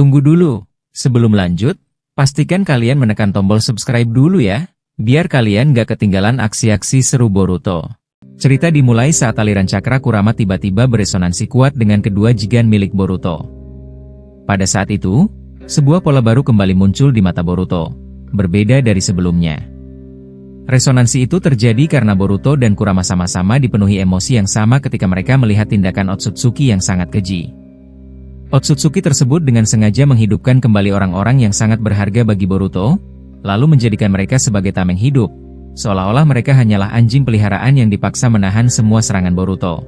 Tunggu dulu, sebelum lanjut, pastikan kalian menekan tombol subscribe dulu ya, biar kalian gak ketinggalan aksi-aksi seru Boruto. Cerita dimulai saat aliran cakra Kurama tiba-tiba beresonansi kuat dengan kedua jigen milik Boruto. Pada saat itu, sebuah pola baru kembali muncul di mata Boruto, berbeda dari sebelumnya. Resonansi itu terjadi karena Boruto dan Kurama sama-sama dipenuhi emosi yang sama ketika mereka melihat tindakan Otsutsuki yang sangat keji. Otsutsuki tersebut dengan sengaja menghidupkan kembali orang-orang yang sangat berharga bagi Boruto, lalu menjadikan mereka sebagai tameng hidup, seolah-olah mereka hanyalah anjing peliharaan yang dipaksa menahan semua serangan Boruto.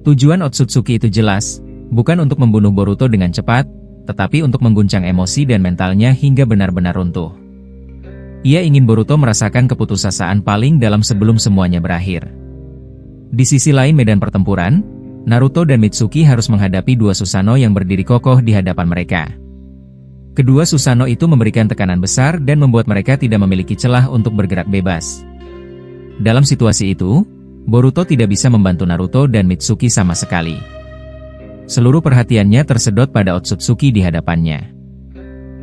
Tujuan Otsutsuki itu jelas, bukan untuk membunuh Boruto dengan cepat, tetapi untuk mengguncang emosi dan mentalnya hingga benar-benar runtuh. Ia ingin Boruto merasakan keputusasaan paling dalam sebelum semuanya berakhir. Di sisi lain medan pertempuran, Naruto dan Mitsuki harus menghadapi dua Susanoo yang berdiri kokoh di hadapan mereka. Kedua Susanoo itu memberikan tekanan besar dan membuat mereka tidak memiliki celah untuk bergerak bebas. Dalam situasi itu, Boruto tidak bisa membantu Naruto dan Mitsuki sama sekali. Seluruh perhatiannya tersedot pada Otsutsuki di hadapannya.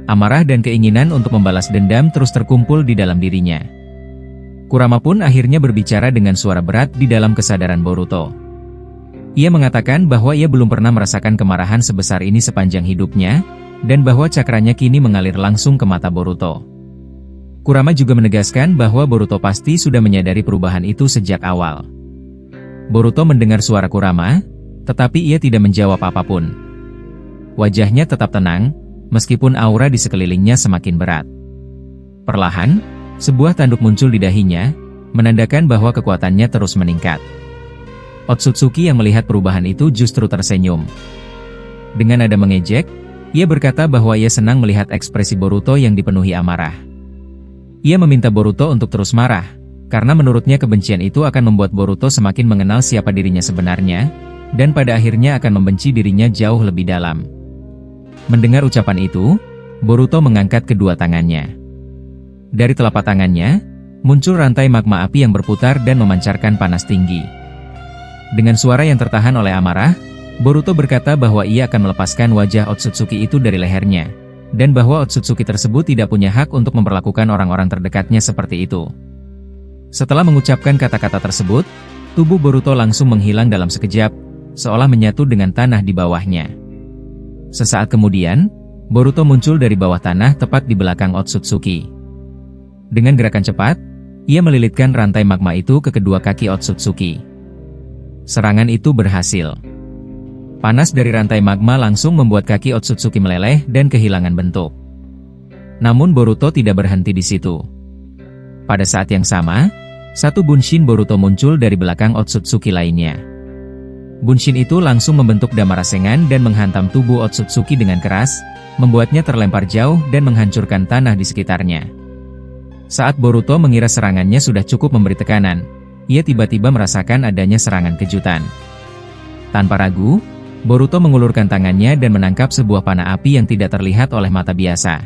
Amarah dan keinginan untuk membalas dendam terus terkumpul di dalam dirinya. Kurama pun akhirnya berbicara dengan suara berat di dalam kesadaran Boruto. Ia mengatakan bahwa ia belum pernah merasakan kemarahan sebesar ini sepanjang hidupnya, dan bahwa cakranya kini mengalir langsung ke mata Boruto. Kurama juga menegaskan bahwa Boruto pasti sudah menyadari perubahan itu sejak awal. Boruto mendengar suara Kurama, tetapi ia tidak menjawab apapun. Wajahnya tetap tenang, meskipun aura di sekelilingnya semakin berat. Perlahan, sebuah tanduk muncul di dahinya, menandakan bahwa kekuatannya terus meningkat. Otsutsuki yang melihat perubahan itu justru tersenyum. Dengan nada mengejek, ia berkata bahwa ia senang melihat ekspresi Boruto yang dipenuhi amarah. Ia meminta Boruto untuk terus marah, karena menurutnya kebencian itu akan membuat Boruto semakin mengenal siapa dirinya sebenarnya, dan pada akhirnya akan membenci dirinya jauh lebih dalam. Mendengar ucapan itu, Boruto mengangkat kedua tangannya. Dari telapak tangannya, muncul rantai magma api yang berputar dan memancarkan panas tinggi. Dengan suara yang tertahan oleh amarah, Boruto berkata bahwa ia akan melepaskan wajah Otsutsuki itu dari lehernya, dan bahwa Otsutsuki tersebut tidak punya hak untuk memperlakukan orang-orang terdekatnya seperti itu. Setelah mengucapkan kata-kata tersebut, tubuh Boruto langsung menghilang dalam sekejap, seolah menyatu dengan tanah di bawahnya. Sesaat kemudian, Boruto muncul dari bawah tanah tepat di belakang Otsutsuki. Dengan gerakan cepat, ia melilitkan rantai magma itu ke kedua kaki Otsutsuki. Serangan itu berhasil. Panas dari rantai magma langsung membuat kaki Otsutsuki meleleh dan kehilangan bentuk. Namun Boruto tidak berhenti di situ. Pada saat yang sama, satu Bunshin Boruto muncul dari belakang Otsutsuki lainnya. Bunshin itu langsung membentuk Damarasengan dan menghantam tubuh Otsutsuki dengan keras, membuatnya terlempar jauh dan menghancurkan tanah di sekitarnya. Saat Boruto mengira serangannya sudah cukup memberi tekanan, ia tiba-tiba merasakan adanya serangan kejutan. Tanpa ragu, Boruto mengulurkan tangannya dan menangkap sebuah panah api yang tidak terlihat oleh mata biasa.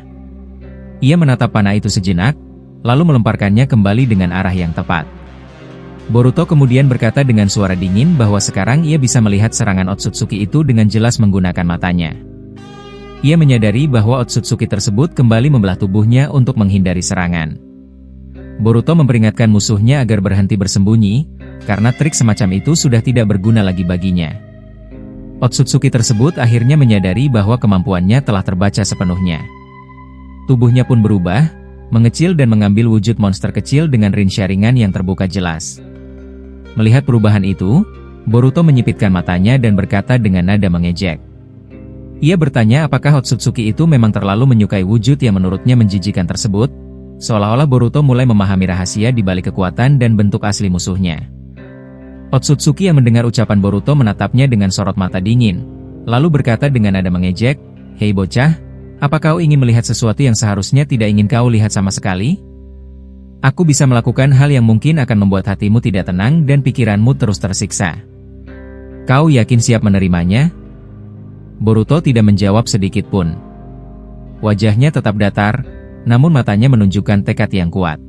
Ia menatap panah itu sejenak, lalu melemparkannya kembali dengan arah yang tepat. Boruto kemudian berkata dengan suara dingin bahwa sekarang ia bisa melihat serangan Otsutsuki itu dengan jelas menggunakan matanya. Ia menyadari bahwa Otsutsuki tersebut kembali membelah tubuhnya untuk menghindari serangan. Boruto memperingatkan musuhnya agar berhenti bersembunyi, karena trik semacam itu sudah tidak berguna lagi baginya. Otsutsuki tersebut akhirnya menyadari bahwa kemampuannya telah terbaca sepenuhnya. Tubuhnya pun berubah, mengecil dan mengambil wujud monster kecil dengan rincaringan yang terbuka jelas. Melihat perubahan itu, Boruto menyipitkan matanya dan berkata dengan nada mengejek. Ia bertanya apakah Otsutsuki itu memang terlalu menyukai wujud yang menurutnya menjijikan tersebut, seolah-olah Boruto mulai memahami rahasia di balik kekuatan dan bentuk asli musuhnya. Otsutsuki yang mendengar ucapan Boruto menatapnya dengan sorot mata dingin, lalu berkata dengan nada mengejek, "Hei bocah, apa kau ingin melihat sesuatu yang seharusnya tidak ingin kau lihat sama sekali? Aku bisa melakukan hal yang mungkin akan membuat hatimu tidak tenang dan pikiranmu terus tersiksa. Kau yakin siap menerimanya?" Boruto tidak menjawab sedikit pun. Wajahnya tetap datar, namun matanya menunjukkan tekad yang kuat.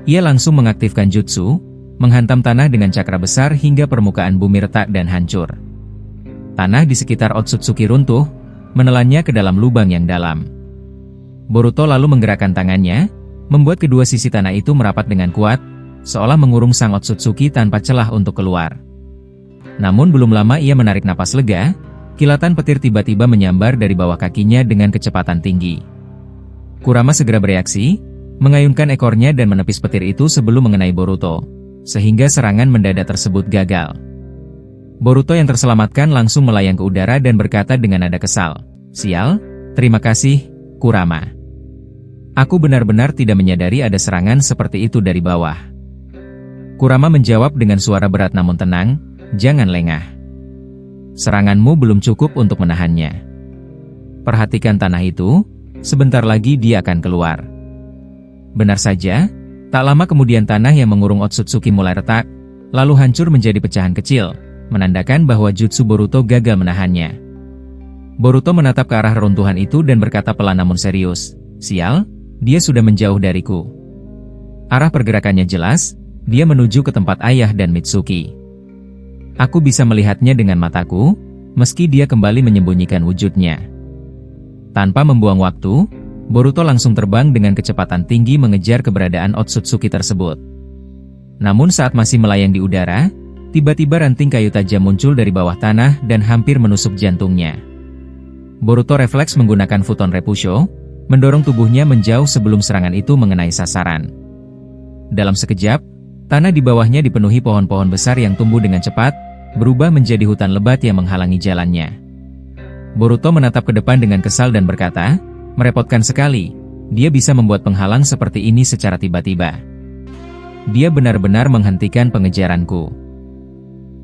Ia langsung mengaktifkan jutsu, menghantam tanah dengan cakra besar hingga permukaan bumi retak dan hancur. Tanah di sekitar Otsutsuki runtuh, menelannya ke dalam lubang yang dalam. Boruto lalu menggerakkan tangannya, membuat kedua sisi tanah itu merapat dengan kuat, seolah mengurung sang Otsutsuki tanpa celah untuk keluar. Namun belum lama ia menarik napas lega, kilatan petir tiba-tiba menyambar dari bawah kakinya dengan kecepatan tinggi. Kurama segera bereaksi, mengayunkan ekornya dan menepis petir itu sebelum mengenai Boruto, sehingga serangan mendadak tersebut gagal. Boruto yang terselamatkan langsung melayang ke udara dan berkata dengan nada kesal, "Sial, terima kasih, Kurama. Aku benar-benar tidak menyadari ada serangan seperti itu dari bawah." Kurama menjawab dengan suara berat namun tenang, "Jangan lengah. Seranganmu belum cukup untuk menahannya. Perhatikan tanah itu, sebentar lagi dia akan keluar." Benar saja, tak lama kemudian tanah yang mengurung Otsutsuki mulai retak, lalu hancur menjadi pecahan kecil, menandakan bahwa jutsu Boruto gagal menahannya. Boruto menatap ke arah reruntuhan itu dan berkata pelan namun serius, "Sial, dia sudah menjauh dariku." Arah pergerakannya jelas, dia menuju ke tempat ayah dan Mitsuki. Aku bisa melihatnya dengan mataku, meski dia kembali menyembunyikan wujudnya. Tanpa membuang waktu, Boruto langsung terbang dengan kecepatan tinggi mengejar keberadaan Otsutsuki tersebut. Namun saat masih melayang di udara, tiba-tiba ranting kayu tajam muncul dari bawah tanah dan hampir menusuk jantungnya. Boruto refleks menggunakan Futon Repusho, mendorong tubuhnya menjauh sebelum serangan itu mengenai sasaran. Dalam sekejap, tanah di bawahnya dipenuhi pohon-pohon besar yang tumbuh dengan cepat, berubah menjadi hutan lebat yang menghalangi jalannya. Boruto menatap ke depan dengan kesal dan berkata, "Merepotkan sekali, dia bisa membuat penghalang seperti ini secara tiba-tiba. Dia benar-benar menghentikan pengejaranku."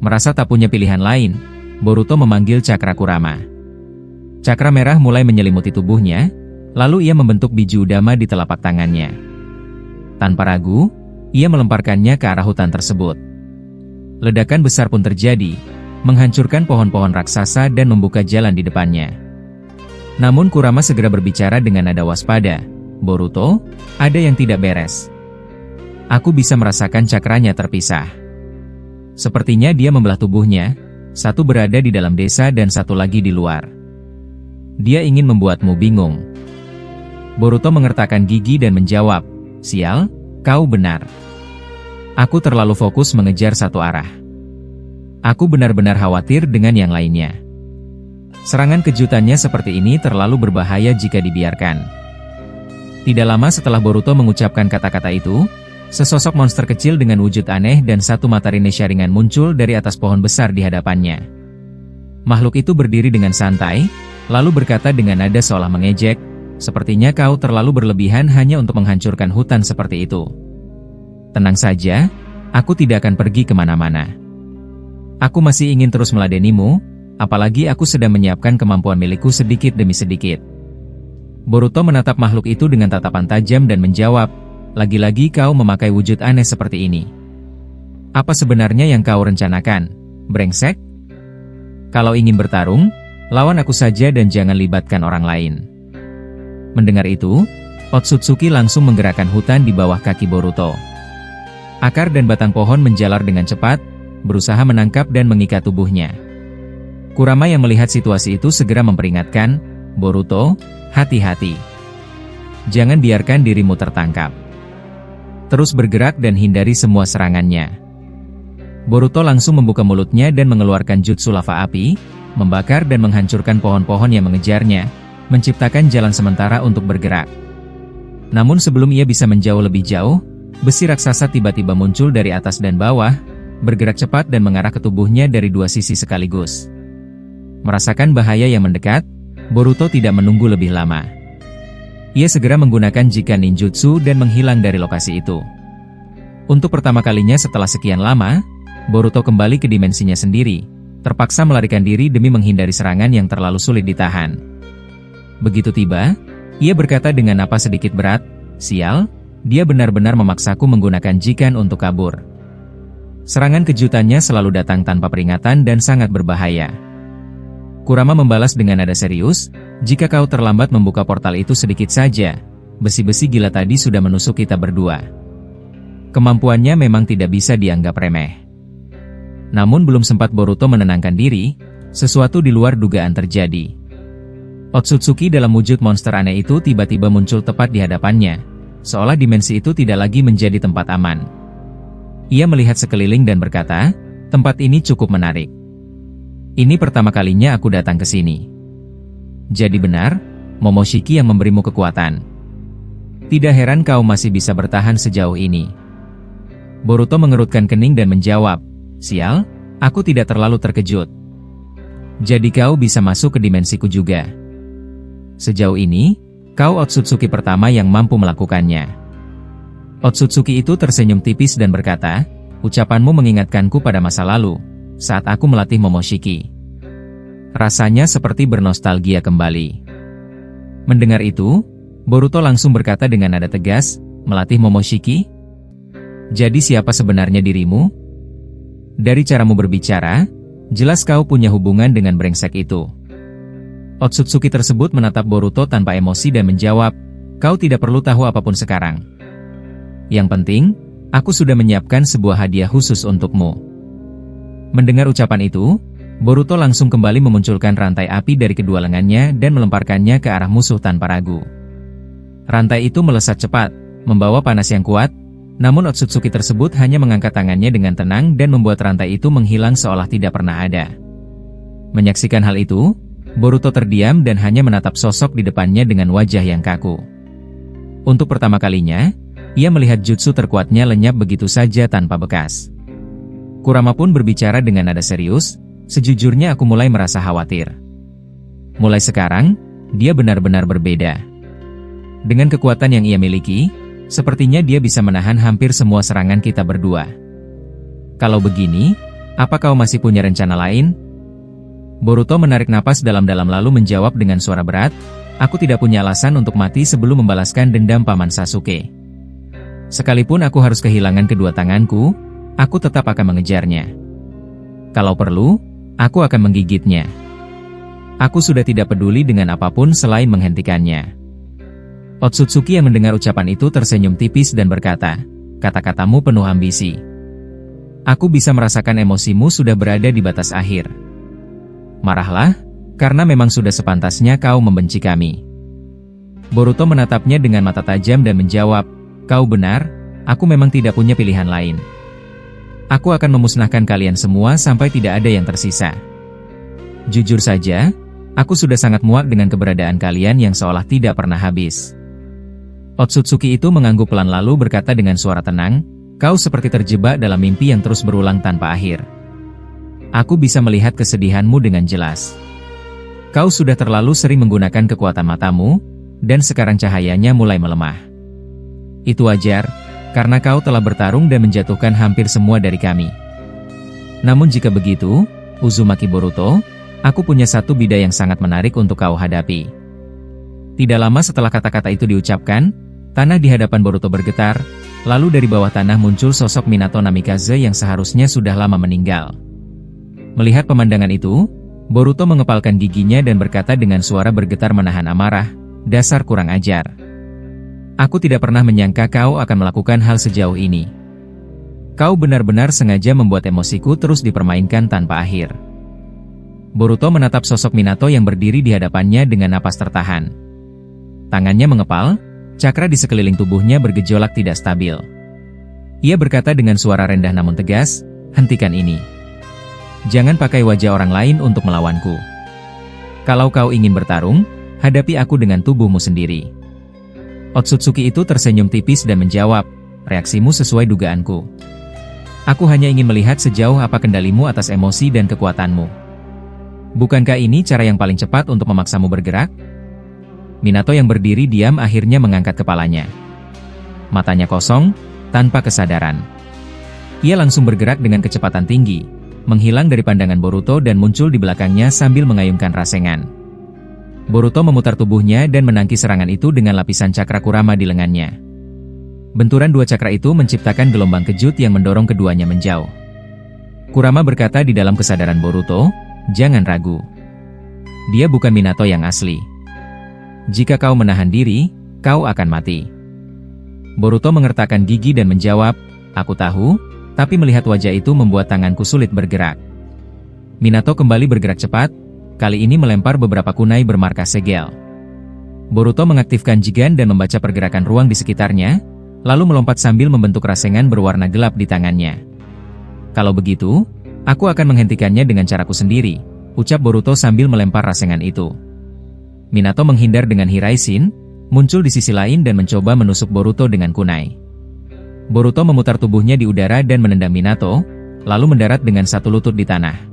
Merasa tak punya pilihan lain, Boruto memanggil cakra Kurama. Cakra merah mulai menyelimuti tubuhnya, lalu ia membentuk biju udama di telapak tangannya. Tanpa ragu, ia melemparkannya ke arah hutan tersebut. Ledakan besar pun terjadi, menghancurkan pohon-pohon raksasa dan membuka jalan di depannya. Namun Kurama segera berbicara dengan nada waspada, "Boruto, ada yang tidak beres. Aku bisa merasakan cakranya terpisah. Sepertinya dia membelah tubuhnya, satu berada di dalam desa dan satu lagi di luar. Dia ingin membuatmu bingung." Boruto mengertakkan gigi dan menjawab, "Sial, kau benar. Aku terlalu fokus mengejar satu arah. Aku benar-benar khawatir dengan yang lainnya." Serangan kejutannya seperti ini terlalu berbahaya jika dibiarkan. Tidak lama setelah Boruto mengucapkan kata-kata itu, sesosok monster kecil dengan wujud aneh dan satu mata rine sharingan muncul dari atas pohon besar di hadapannya. Makhluk itu berdiri dengan santai, lalu berkata dengan nada seolah mengejek, "Sepertinya kau terlalu berlebihan hanya untuk menghancurkan hutan seperti itu. Tenang saja, aku tidak akan pergi kemana-mana. Aku masih ingin terus meladenimu, apalagi aku sedang menyiapkan kemampuan milikku sedikit demi sedikit." Boruto menatap makhluk itu dengan tatapan tajam dan menjawab, "Lagi-lagi kau memakai wujud aneh seperti ini. Apa sebenarnya yang kau rencanakan, brengsek? Kalau ingin bertarung, lawan aku saja dan jangan libatkan orang lain." Mendengar itu, Otsutsuki langsung menggerakkan hutan di bawah kaki Boruto. Akar dan batang pohon menjalar dengan cepat, berusaha menangkap dan mengikat tubuhnya. Kurama yang melihat situasi itu segera memperingatkan, "Boruto, hati-hati. Jangan biarkan dirimu tertangkap. Terus bergerak dan hindari semua serangannya." Boruto langsung membuka mulutnya dan mengeluarkan jutsu lava api, membakar dan menghancurkan pohon-pohon yang mengejarnya, menciptakan jalan sementara untuk bergerak. Namun sebelum ia bisa menjauh lebih jauh, besi raksasa tiba-tiba muncul dari atas dan bawah, bergerak cepat dan mengarah ke tubuhnya dari dua sisi sekaligus. Merasakan bahaya yang mendekat, Boruto tidak menunggu lebih lama. Ia segera menggunakan Jikan Ninjutsu dan menghilang dari lokasi itu. Untuk pertama kalinya setelah sekian lama, Boruto kembali ke dimensinya sendiri, terpaksa melarikan diri demi menghindari serangan yang terlalu sulit ditahan. Begitu tiba, ia berkata dengan napas sedikit berat, "Sial, dia benar-benar memaksaku menggunakan Jikan untuk kabur." Serangan kejutannya selalu datang tanpa peringatan dan sangat berbahaya. Kurama membalas dengan nada serius, "Jika kau terlambat membuka portal itu sedikit saja, besi-besi gila tadi sudah menusuk kita berdua." Kemampuannya memang tidak bisa dianggap remeh. Namun belum sempat Boruto menenangkan diri, sesuatu di luar dugaan terjadi. Otsutsuki dalam wujud monster aneh itu tiba-tiba muncul tepat di hadapannya, seolah dimensi itu tidak lagi menjadi tempat aman. Ia melihat sekeliling dan berkata, tempat ini cukup menarik. Ini pertama kalinya aku datang ke sini. Jadi benar, Momoshiki yang memberimu kekuatan. Tidak heran kau masih bisa bertahan sejauh ini. Boruto mengerutkan kening dan menjawab, sial, aku tidak terlalu terkejut. Jadi kau bisa masuk ke dimensiku juga. Sejauh ini, kau Otsutsuki pertama yang mampu melakukannya. Otsutsuki itu tersenyum tipis dan berkata, ucapanmu mengingatkanku pada masa lalu, saat aku melatih Momoshiki. Rasanya seperti bernostalgia kembali. Mendengar itu, Boruto langsung berkata dengan nada tegas, melatih Momoshiki? Jadi siapa sebenarnya dirimu? Dari caramu berbicara, jelas kau punya hubungan dengan brengsek itu. Otsutsuki tersebut menatap Boruto tanpa emosi dan menjawab, kau tidak perlu tahu apapun sekarang. Yang penting, aku sudah menyiapkan sebuah hadiah khusus untukmu. Mendengar ucapan itu, Boruto langsung kembali memunculkan rantai api dari kedua lengannya dan melemparkannya ke arah musuh tanpa ragu. Rantai itu melesat cepat, membawa panas yang kuat, namun Otsutsuki tersebut hanya mengangkat tangannya dengan tenang dan membuat rantai itu menghilang seolah tidak pernah ada. Menyaksikan hal itu, Boruto terdiam dan hanya menatap sosok di depannya dengan wajah yang kaku. Untuk pertama kalinya, ia melihat jutsu terkuatnya lenyap begitu saja tanpa bekas. Kurama pun berbicara dengan nada serius, sejujurnya aku mulai merasa khawatir. Mulai sekarang, dia benar-benar berbeda. Dengan kekuatan yang ia miliki, sepertinya dia bisa menahan hampir semua serangan kita berdua. Kalau begini, apa kau masih punya rencana lain? Boruto menarik napas dalam-dalam lalu menjawab dengan suara berat, aku tidak punya alasan untuk mati sebelum membalaskan dendam Paman Sasuke. Sekalipun aku harus kehilangan kedua tanganku, aku tetap akan mengejarnya. Kalau perlu, aku akan menggigitnya. Aku sudah tidak peduli dengan apapun selain menghentikannya. Otsutsuki yang mendengar ucapan itu tersenyum tipis dan berkata, kata-katamu penuh ambisi. Aku bisa merasakan emosimu sudah berada di batas akhir. Marahlah, karena memang sudah sepantasnya kau membenci kami. Boruto menatapnya dengan mata tajam dan menjawab, kau benar, aku memang tidak punya pilihan lain. Aku akan memusnahkan kalian semua sampai tidak ada yang tersisa. Jujur saja, aku sudah sangat muak dengan keberadaan kalian yang seolah tidak pernah habis. Otsutsuki itu mengangguk pelan lalu berkata dengan suara tenang, kau seperti terjebak dalam mimpi yang terus berulang tanpa akhir. Aku bisa melihat kesedihanmu dengan jelas. Kau sudah terlalu sering menggunakan kekuatan matamu, dan sekarang cahayanya mulai melemah. Itu wajar, karena kau telah bertarung dan menjatuhkan hampir semua dari kami. Namun jika begitu, Uzumaki Boruto, aku punya satu bidai yang sangat menarik untuk kau hadapi. Tidak lama setelah kata-kata itu diucapkan, tanah di hadapan Boruto bergetar, lalu dari bawah tanah muncul sosok Minato Namikaze yang seharusnya sudah lama meninggal. Melihat pemandangan itu, Boruto mengepalkan giginya dan berkata dengan suara bergetar menahan amarah, dasar kurang ajar. Aku tidak pernah menyangka kau akan melakukan hal sejauh ini. Kau benar-benar sengaja membuat emosiku terus dipermainkan tanpa akhir. Boruto menatap sosok Minato yang berdiri di hadapannya dengan napas tertahan. Tangannya mengepal, cakra di sekeliling tubuhnya bergejolak tidak stabil. Ia berkata dengan suara rendah namun tegas, hentikan ini. Jangan pakai wajah orang lain untuk melawanku. Kalau kau ingin bertarung, hadapi aku dengan tubuhmu sendiri. Otsutsuki itu tersenyum tipis dan menjawab, reaksimu sesuai dugaanku. Aku hanya ingin melihat sejauh apa kendalimu atas emosi dan kekuatanmu. Bukankah ini cara yang paling cepat untuk memaksamu bergerak? Minato yang berdiri diam akhirnya mengangkat kepalanya. Matanya kosong, tanpa kesadaran. Ia langsung bergerak dengan kecepatan tinggi, menghilang dari pandangan Boruto dan muncul di belakangnya sambil mengayunkan rasengan. Boruto memutar tubuhnya dan menangkis serangan itu dengan lapisan cakra Kurama di lengannya. Benturan dua cakra itu menciptakan gelombang kejut yang mendorong keduanya menjauh. Kurama berkata di dalam kesadaran Boruto, jangan ragu. Dia bukan Minato yang asli. Jika kau menahan diri, kau akan mati. Boruto mengertakkan gigi dan menjawab, aku tahu, tapi melihat wajah itu membuat tanganku sulit bergerak. Minato kembali bergerak cepat, kali ini melempar beberapa kunai bermarkas segel. Boruto mengaktifkan Jigen dan membaca pergerakan ruang di sekitarnya, lalu melompat sambil membentuk rasengan berwarna gelap di tangannya. Kalau begitu, aku akan menghentikannya dengan caraku sendiri, ucap Boruto sambil melempar rasengan itu. Minato menghindar dengan Hiraishin, muncul di sisi lain dan mencoba menusuk Boruto dengan kunai. Boruto memutar tubuhnya di udara dan menendang Minato, lalu mendarat dengan satu lutut di tanah.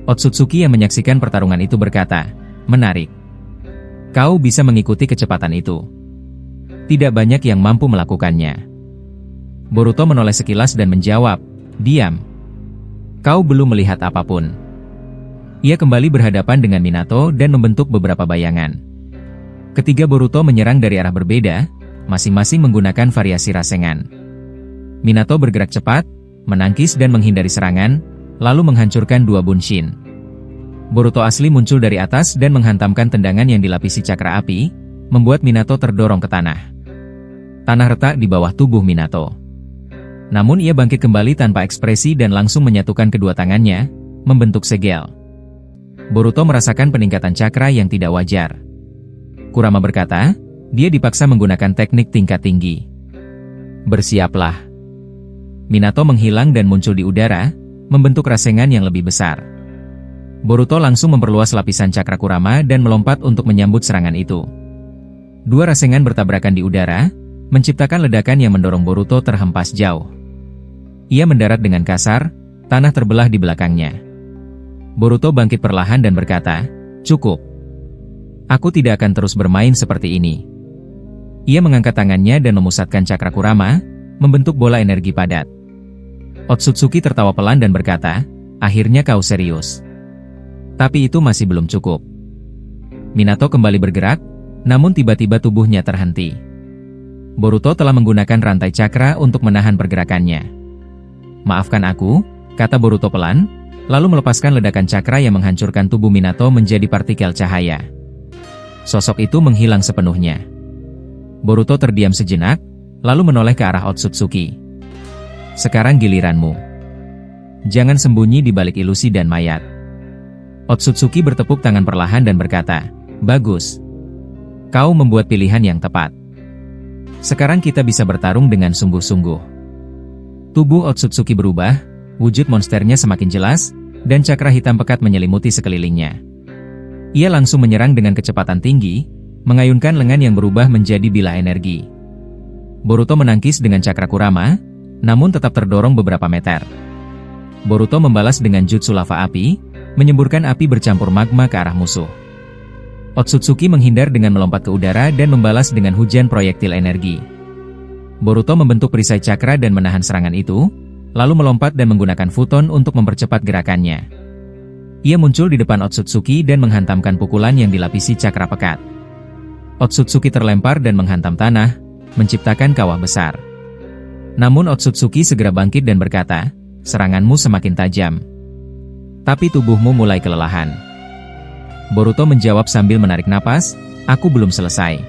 Otsutsuki yang menyaksikan pertarungan itu berkata, "Menarik. Kau bisa mengikuti kecepatan itu. Tidak banyak yang mampu melakukannya." Boruto menoleh sekilas dan menjawab, "Diam. Kau belum melihat apapun." Ia kembali berhadapan dengan Minato dan membentuk beberapa bayangan. Ketiga Boruto menyerang dari arah berbeda, masing-masing menggunakan variasi rasengan. Minato bergerak cepat, menangkis dan menghindari serangan, lalu menghancurkan dua bunshin. Boruto asli muncul dari atas dan menghantamkan tendangan yang dilapisi cakra api, membuat Minato terdorong ke tanah. Tanah retak di bawah tubuh Minato. Namun ia bangkit kembali tanpa ekspresi dan langsung menyatukan kedua tangannya, membentuk segel. Boruto merasakan peningkatan cakra yang tidak wajar. Kurama berkata, dia dipaksa menggunakan teknik tingkat tinggi. Bersiaplah. Minato menghilang dan muncul di udara, membentuk rasengan yang lebih besar. Boruto langsung memperluas lapisan cakra Kurama dan melompat untuk menyambut serangan itu. Dua rasengan bertabrakan di udara, menciptakan ledakan yang mendorong Boruto terhempas jauh. Ia mendarat dengan kasar, tanah terbelah di belakangnya. Boruto bangkit perlahan dan berkata, "Cukup. Aku tidak akan terus bermain seperti ini." Ia mengangkat tangannya dan memusatkan cakra Kurama, membentuk bola energi padat. Otsutsuki tertawa pelan dan berkata, "Akhirnya kau serius." Tapi itu masih belum cukup. Minato kembali bergerak, namun tiba-tiba tubuhnya terhenti. Boruto telah menggunakan rantai cakra untuk menahan pergerakannya. "Maafkan aku," kata Boruto pelan, lalu melepaskan ledakan cakra yang menghancurkan tubuh Minato menjadi partikel cahaya. Sosok itu menghilang sepenuhnya. Boruto terdiam sejenak, lalu menoleh ke arah Otsutsuki. "Sekarang giliranmu. Jangan sembunyi di balik ilusi dan mayat." Otsutsuki bertepuk tangan perlahan dan berkata, "Bagus. Kau membuat pilihan yang tepat. Sekarang kita bisa bertarung dengan sungguh-sungguh." Tubuh Otsutsuki berubah, wujud monsternya semakin jelas, dan cakra hitam pekat menyelimuti sekelilingnya. Ia langsung menyerang dengan kecepatan tinggi, mengayunkan lengan yang berubah menjadi bilah energi. Boruto menangkis dengan cakra Kurama, namun tetap terdorong beberapa meter. Boruto membalas dengan jutsu lava api, menyemburkan api bercampur magma ke arah musuh. Otsutsuki menghindar dengan melompat ke udara dan membalas dengan hujan proyektil energi. Boruto membentuk perisai cakra dan menahan serangan itu, lalu melompat dan menggunakan futon untuk mempercepat gerakannya. Ia muncul di depan Otsutsuki dan menghantamkan pukulan yang dilapisi cakra pekat. Otsutsuki terlempar dan menghantam tanah, menciptakan kawah besar. Namun Otsutsuki segera bangkit dan berkata, "Seranganmu semakin tajam. Tapi tubuhmu mulai kelelahan." Boruto menjawab sambil menarik napas, "Aku belum selesai."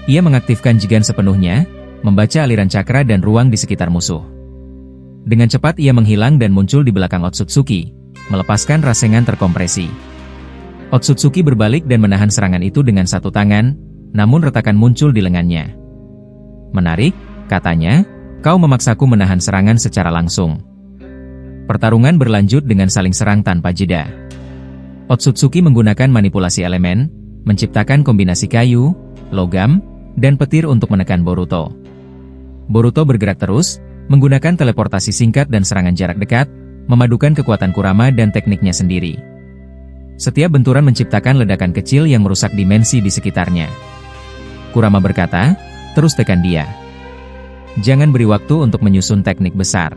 Ia mengaktifkan Jigen sepenuhnya, membaca aliran cakra dan ruang di sekitar musuh. Dengan cepat ia menghilang dan muncul di belakang Otsutsuki, melepaskan rasengan terkompresi. Otsutsuki berbalik dan menahan serangan itu dengan satu tangan, namun retakan muncul di lengannya. "Menarik," katanya, "kau memaksaku menahan serangan secara langsung." Pertarungan berlanjut dengan saling serang tanpa jeda. Otsutsuki menggunakan manipulasi elemen, menciptakan kombinasi kayu, logam, dan petir untuk menekan Boruto. Boruto bergerak terus, menggunakan teleportasi singkat dan serangan jarak dekat, memadukan kekuatan Kurama dan tekniknya sendiri. Setiap benturan menciptakan ledakan kecil yang merusak dimensi di sekitarnya. Kurama berkata, "Terus tekan dia. Jangan beri waktu untuk menyusun teknik besar."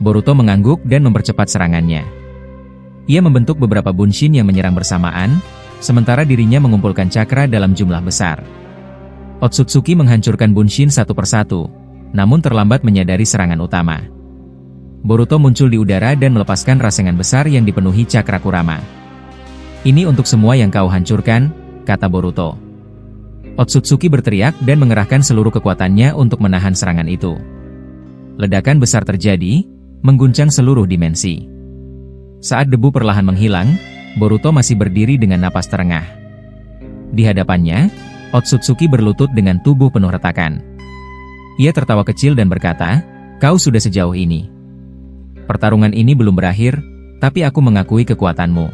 Boruto mengangguk dan mempercepat serangannya. Ia membentuk beberapa bunshin yang menyerang bersamaan, sementara dirinya mengumpulkan cakra dalam jumlah besar. Otsutsuki menghancurkan bunshin satu persatu, namun terlambat menyadari serangan utama. Boruto muncul di udara dan melepaskan rasengan besar yang dipenuhi cakra Kurama. "Ini untuk semua yang kau hancurkan," kata Boruto. Otsutsuki berteriak dan mengerahkan seluruh kekuatannya untuk menahan serangan itu. Ledakan besar terjadi, mengguncang seluruh dimensi. Saat debu perlahan menghilang, Boruto masih berdiri dengan napas terengah. Di hadapannya, Otsutsuki berlutut dengan tubuh penuh retakan. Ia tertawa kecil dan berkata, "Kau sudah sejauh ini. Pertarungan ini belum berakhir, tapi aku mengakui kekuatanmu."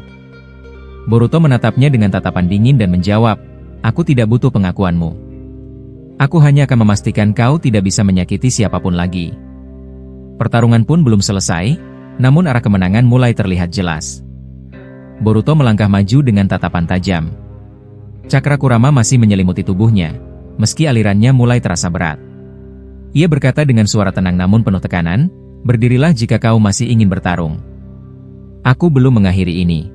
Boruto menatapnya dengan tatapan dingin dan menjawab, "Aku tidak butuh pengakuanmu. Aku hanya akan memastikan kau tidak bisa menyakiti siapapun lagi." Pertarungan pun belum selesai, namun arah kemenangan mulai terlihat jelas. Boruto melangkah maju dengan tatapan tajam. Cakra Kurama masih menyelimuti tubuhnya, meski alirannya mulai terasa berat. Ia berkata dengan suara tenang namun penuh tekanan, "Berdirilah jika kau masih ingin bertarung. Aku belum mengakhiri ini."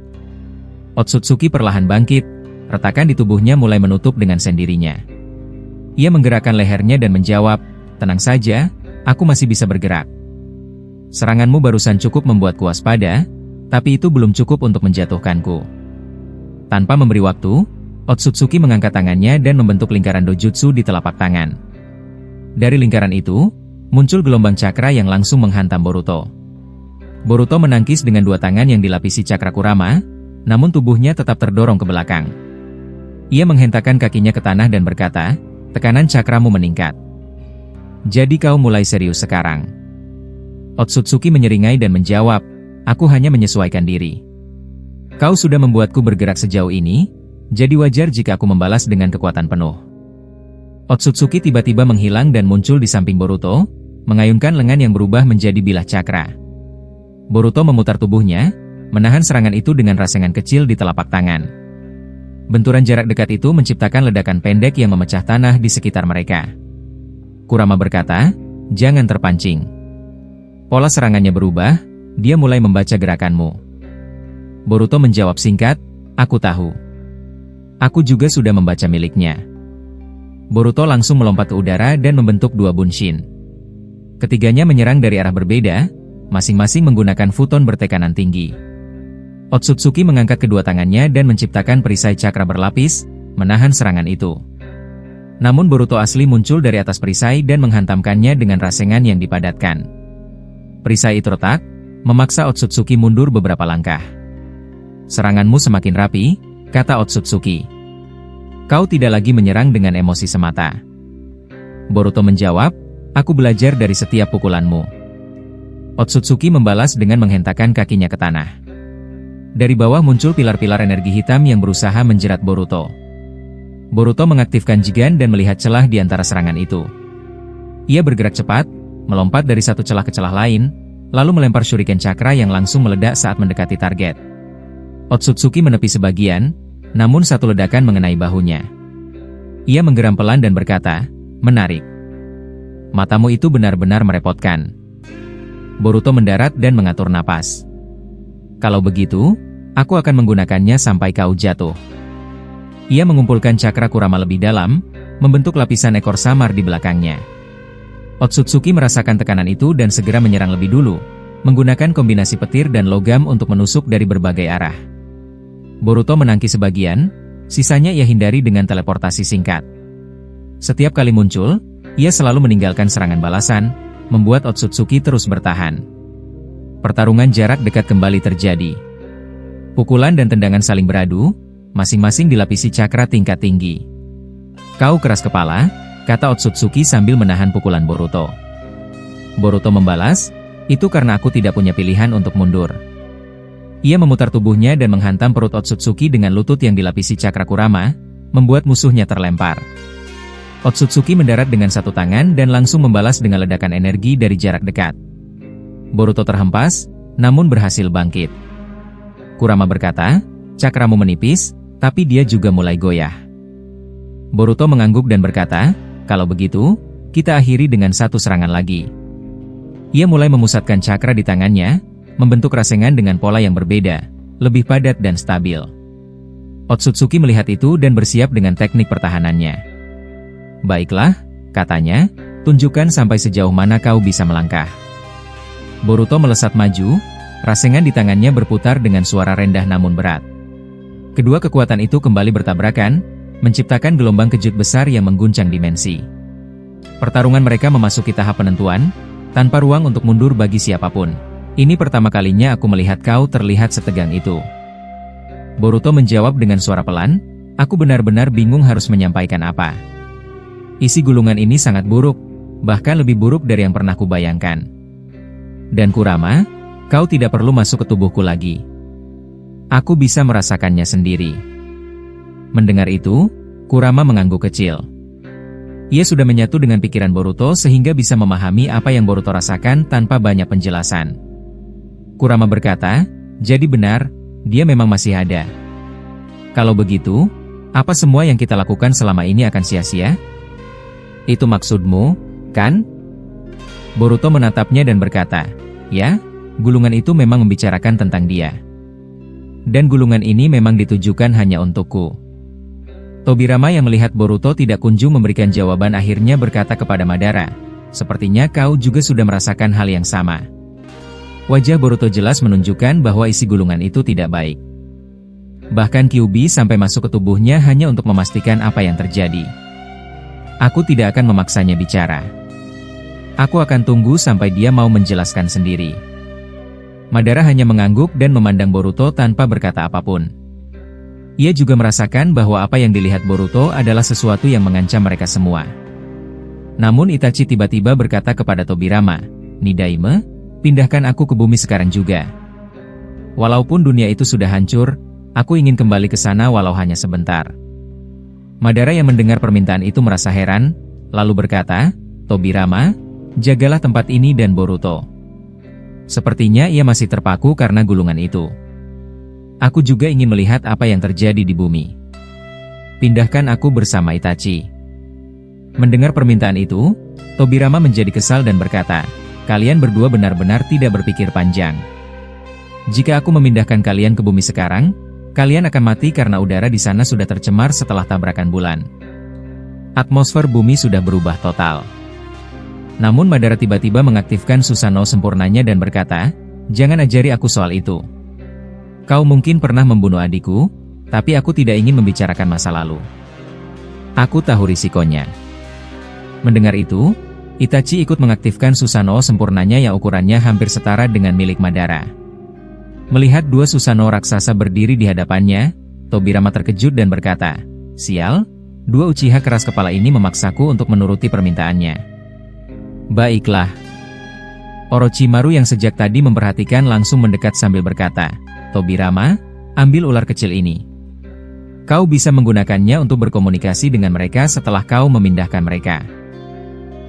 Otsutsuki perlahan bangkit, retakan di tubuhnya mulai menutup dengan sendirinya. Ia menggerakkan lehernya dan menjawab, "Tenang saja, aku masih bisa bergerak. Seranganmu barusan cukup membuatku waspada, tapi itu belum cukup untuk menjatuhkanku." Tanpa memberi waktu, Otsutsuki mengangkat tangannya dan membentuk lingkaran dojutsu di telapak tangan. Dari lingkaran itu, muncul gelombang cakra yang langsung menghantam Boruto. Boruto menangkis dengan dua tangan yang dilapisi cakra Kurama, namun tubuhnya tetap terdorong ke belakang. Ia menghentakkan kakinya ke tanah dan berkata, "Tekanan cakramu meningkat. Jadi kau mulai serius sekarang." Otsutsuki menyeringai dan menjawab, "Aku hanya menyesuaikan diri. Kau sudah membuatku bergerak sejauh ini, jadi wajar jika aku membalas dengan kekuatan penuh." Otsutsuki tiba-tiba menghilang dan muncul di samping Boruto, mengayunkan lengan yang berubah menjadi bilah cakra. Boruto memutar tubuhnya, menahan serangan itu dengan rasengan kecil di telapak tangan. Benturan jarak dekat itu menciptakan ledakan pendek yang memecah tanah di sekitar mereka. Kurama berkata, "Jangan terpancing." Pola serangannya berubah, dia mulai membaca gerakanmu. Boruto menjawab singkat, "Aku tahu. Aku juga sudah membaca miliknya." Boruto langsung melompat ke udara dan membentuk dua bunshin. Ketiganya menyerang dari arah berbeda, masing-masing menggunakan futon bertekanan tinggi. Otsutsuki mengangkat kedua tangannya dan menciptakan perisai cakra berlapis, menahan serangan itu. Namun Boruto asli muncul dari atas perisai dan menghantamkannya dengan rasengan yang dipadatkan. Perisai itu retak, memaksa Otsutsuki mundur beberapa langkah. "Seranganmu semakin rapi," kata Otsutsuki. "Kau tidak lagi menyerang dengan emosi semata." Boruto menjawab, "Aku belajar dari setiap pukulanmu." Otsutsuki membalas dengan menghentakkan kakinya ke tanah. Dari bawah muncul pilar-pilar energi hitam yang berusaha menjerat Boruto. Boruto mengaktifkan Jigen dan melihat celah di antara serangan itu. Ia bergerak cepat, melompat dari satu celah ke celah lain, lalu melempar shuriken cakra yang langsung meledak saat mendekati target. Otsutsuki menepi sebagian, namun satu ledakan mengenai bahunya. Ia menggeram pelan dan berkata, "Menarik. Matamu itu benar-benar merepotkan." Boruto mendarat dan mengatur napas. "Kalau begitu, aku akan menggunakannya sampai kau jatuh." Ia mengumpulkan cakra Kurama lebih dalam, membentuk lapisan ekor samar di belakangnya. Otsutsuki merasakan tekanan itu dan segera menyerang lebih dulu, menggunakan kombinasi petir dan logam untuk menusuk dari berbagai arah. Boruto menangkis sebagian, sisanya ia hindari dengan teleportasi singkat. Setiap kali muncul, ia selalu meninggalkan serangan balasan, membuat Otsutsuki terus bertahan. Pertarungan jarak dekat kembali terjadi. Pukulan dan tendangan saling beradu, masing-masing dilapisi cakra tingkat tinggi. "Kau keras kepala," kata Otsutsuki sambil menahan pukulan Boruto. Boruto membalas, "Itu karena aku tidak punya pilihan untuk mundur." Ia memutar tubuhnya dan menghantam perut Otsutsuki dengan lutut yang dilapisi cakra Kurama, membuat musuhnya terlempar. Otsutsuki mendarat dengan satu tangan dan langsung membalas dengan ledakan energi dari jarak dekat. Boruto terhempas, namun berhasil bangkit. Kurama berkata, "Cakramu menipis, tapi dia juga mulai goyah." Boruto mengangguk dan berkata, "Kalau begitu, kita akhiri dengan satu serangan lagi." Ia mulai memusatkan cakra di tangannya, membentuk rasengan dengan pola yang berbeda, lebih padat dan stabil. Otsutsuki melihat itu dan bersiap dengan teknik pertahanannya. "Baiklah," katanya, "tunjukkan sampai sejauh mana kau bisa melangkah." Boruto melesat maju, rasengan di tangannya berputar dengan suara rendah namun berat. Kedua kekuatan itu kembali bertabrakan, menciptakan gelombang kejut besar yang mengguncang dimensi. Pertarungan mereka memasuki tahap penentuan, tanpa ruang untuk mundur bagi siapapun. "Ini pertama kalinya aku melihat kau terlihat setegang itu." Boruto menjawab dengan suara pelan, aku benar-benar bingung harus menyampaikan apa. Isi gulungan ini sangat buruk, bahkan lebih buruk dari yang pernah kubayangkan. Dan Kurama, kau tidak perlu masuk ke tubuhku lagi. Aku bisa merasakannya sendiri. Mendengar itu, Kurama mengangguk kecil. Ia sudah menyatu dengan pikiran Boruto sehingga bisa memahami apa yang Boruto rasakan tanpa banyak penjelasan. Kurama berkata, jadi benar, dia memang masih ada. Kalau begitu, apa semua yang kita lakukan selama ini akan sia-sia? Itu maksudmu, kan? Boruto menatapnya dan berkata, ya, gulungan itu memang membicarakan tentang dia. Dan gulungan ini memang ditujukan hanya untukku. Tobirama yang melihat Boruto tidak kunjung memberikan jawaban akhirnya berkata kepada Madara, sepertinya kau juga sudah merasakan hal yang sama. Wajah Boruto jelas menunjukkan bahwa isi gulungan itu tidak baik. Bahkan Kyuubi sampai masuk ke tubuhnya hanya untuk memastikan apa yang terjadi. Aku tidak akan memaksanya bicara. Aku akan tunggu sampai dia mau menjelaskan sendiri. Madara hanya mengangguk dan memandang Boruto tanpa berkata apapun. Ia juga merasakan bahwa apa yang dilihat Boruto adalah sesuatu yang mengancam mereka semua. Namun Itachi tiba-tiba berkata kepada Tobirama, Nidaime, pindahkan aku ke bumi sekarang juga. Walaupun dunia itu sudah hancur, aku ingin kembali ke sana walau hanya sebentar. Madara yang mendengar permintaan itu merasa heran, lalu berkata, Tobirama, jagalah tempat ini dan Boruto. Sepertinya ia masih terpaku karena gulungan itu. Aku juga ingin melihat apa yang terjadi di bumi. Pindahkan aku bersama Itachi. Mendengar permintaan itu, Tobirama menjadi kesal dan berkata, kalian berdua benar-benar tidak berpikir panjang. Jika aku memindahkan kalian ke bumi sekarang, kalian akan mati karena udara di sana sudah tercemar setelah tabrakan bulan. Atmosfer bumi sudah berubah total. Namun Madara tiba-tiba mengaktifkan Susanoo sempurnanya dan berkata, jangan ajari aku soal itu. Kau mungkin pernah membunuh adikku, tapi aku tidak ingin membicarakan masa lalu. Aku tahu risikonya. Mendengar itu, Itachi ikut mengaktifkan Susanoo sempurnanya yang ukurannya hampir setara dengan milik Madara. Melihat dua Susanoo raksasa berdiri di hadapannya, Tobirama terkejut dan berkata, sial, dua Uchiha keras kepala ini memaksaku untuk menuruti permintaannya. Baiklah. Orochimaru yang sejak tadi memperhatikan langsung mendekat sambil berkata, Tobirama, ambil ular kecil ini. Kau bisa menggunakannya untuk berkomunikasi dengan mereka setelah kau memindahkan mereka.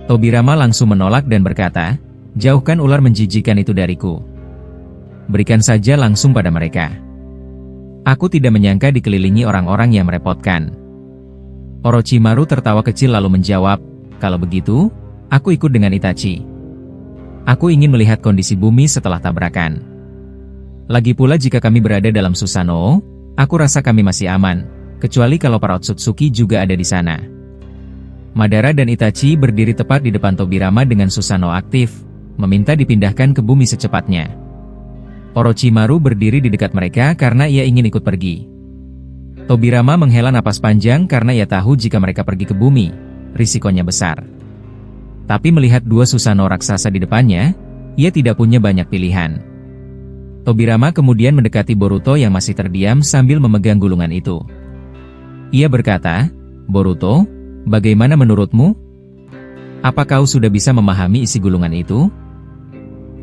Tobirama langsung menolak dan berkata, jauhkan ular menjijikan itu dariku. Berikan saja langsung pada mereka. Aku tidak menyangka dikelilingi orang-orang yang merepotkan. Orochimaru tertawa kecil lalu menjawab, kalau begitu, aku ikut dengan Itachi. Aku ingin melihat kondisi bumi setelah tabrakan. Lagi pula jika kami berada dalam Susanoo, aku rasa kami masih aman, kecuali kalau para Otsutsuki juga ada di sana. Madara dan Itachi berdiri tepat di depan Tobirama dengan Susanoo aktif, meminta dipindahkan ke bumi secepatnya. Orochimaru berdiri di dekat mereka karena ia ingin ikut pergi. Tobirama menghela napas panjang karena ia tahu jika mereka pergi ke bumi, risikonya besar. Tapi melihat dua Susanoo raksasa di depannya, ia tidak punya banyak pilihan. Tobirama kemudian mendekati Boruto yang masih terdiam sambil memegang gulungan itu. Ia berkata, Boruto, bagaimana menurutmu? Apa kau sudah bisa memahami isi gulungan itu?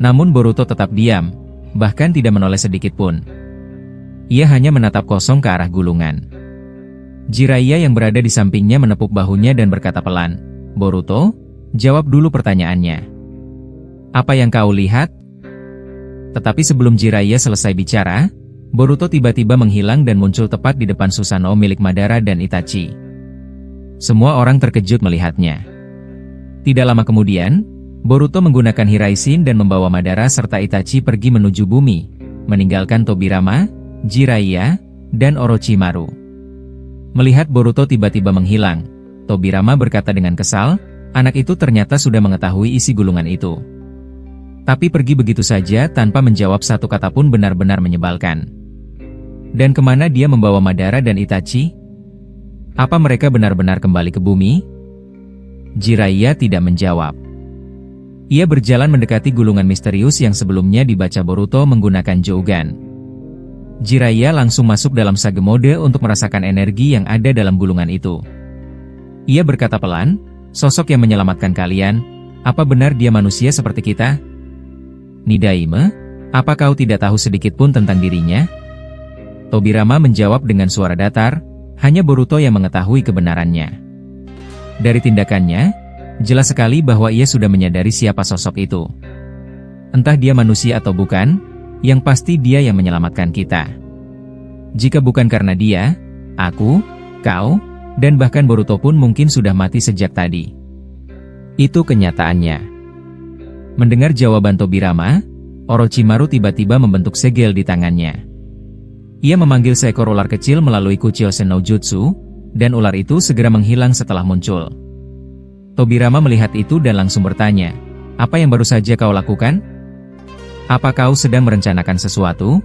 Namun Boruto tetap diam, bahkan tidak menoleh sedikit pun. Ia hanya menatap kosong ke arah gulungan. Jiraiya yang berada di sampingnya menepuk bahunya dan berkata pelan, Boruto, jawab dulu pertanyaannya. Apa yang kau lihat? Tetapi sebelum Jiraiya selesai bicara, Boruto tiba-tiba menghilang dan muncul tepat di depan Susanoo milik Madara dan Itachi. Semua orang terkejut melihatnya. Tidak lama kemudian, Boruto menggunakan Hiraishin dan membawa Madara serta Itachi pergi menuju bumi, meninggalkan Tobirama, Jiraiya, dan Orochimaru. Melihat Boruto tiba-tiba menghilang, Tobirama berkata dengan kesal, anak itu ternyata sudah mengetahui isi gulungan itu. Tapi pergi begitu saja tanpa menjawab satu kata pun benar-benar menyebalkan. Dan kemana dia membawa Madara dan Itachi? Apa mereka benar-benar kembali ke bumi? Jiraiya tidak menjawab. Ia berjalan mendekati gulungan misterius yang sebelumnya dibaca Boruto menggunakan Jougan. Jiraiya langsung masuk dalam sage mode untuk merasakan energi yang ada dalam gulungan itu. Ia berkata pelan, "Sosok yang menyelamatkan kalian, apa benar dia manusia seperti kita?" "Nidaime, apa kau tidak tahu sedikit pun tentang dirinya?" Tobirama menjawab dengan suara datar, hanya Boruto yang mengetahui kebenarannya. Dari tindakannya, jelas sekali bahwa ia sudah menyadari siapa sosok itu. Entah dia manusia atau bukan, yang pasti dia yang menyelamatkan kita. Jika bukan karena dia, aku, kau, dan bahkan Boruto pun mungkin sudah mati sejak tadi. Itu kenyataannya. Mendengar jawaban Tobirama, Orochimaru tiba-tiba membentuk segel di tangannya. Ia memanggil seekor ular kecil melalui Kuchiosen no Jutsu, dan ular itu segera menghilang setelah muncul. Tobirama melihat itu dan langsung bertanya, "Apa yang baru saja kau lakukan? Apa kau sedang merencanakan sesuatu?"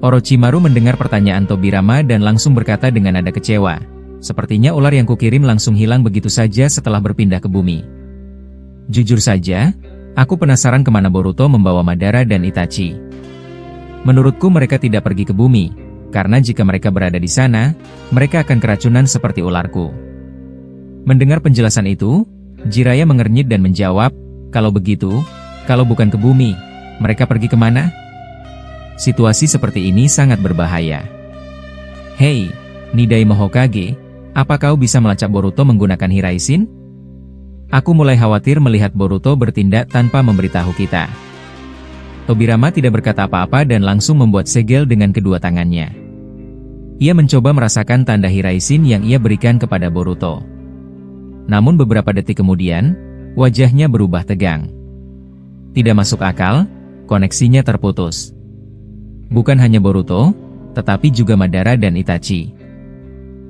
Orochimaru mendengar pertanyaan Tobirama dan langsung berkata dengan nada kecewa, "Sepertinya ular yang kukirim langsung hilang begitu saja setelah berpindah ke bumi. Jujur saja, aku penasaran kemana Boruto membawa Madara dan Itachi. Menurutku mereka tidak pergi ke bumi, karena jika mereka berada di sana, mereka akan keracunan seperti ularku." Mendengar penjelasan itu, Jiraiya mengernyit dan menjawab, "Kalau begitu, kalau bukan ke bumi, mereka pergi kemana?" Situasi seperti ini sangat berbahaya. "Hei, Nidaime Hokage, apa kau bisa melacak Boruto menggunakan Hiraishin? Aku mulai khawatir melihat Boruto bertindak tanpa memberitahu kita." Tobirama tidak berkata apa-apa dan langsung membuat segel dengan kedua tangannya. Ia mencoba merasakan tanda Hiraishin yang ia berikan kepada Boruto. Namun beberapa detik kemudian, wajahnya berubah tegang. Tidak masuk akal, koneksinya terputus. Bukan hanya Boruto, tetapi juga Madara dan Itachi.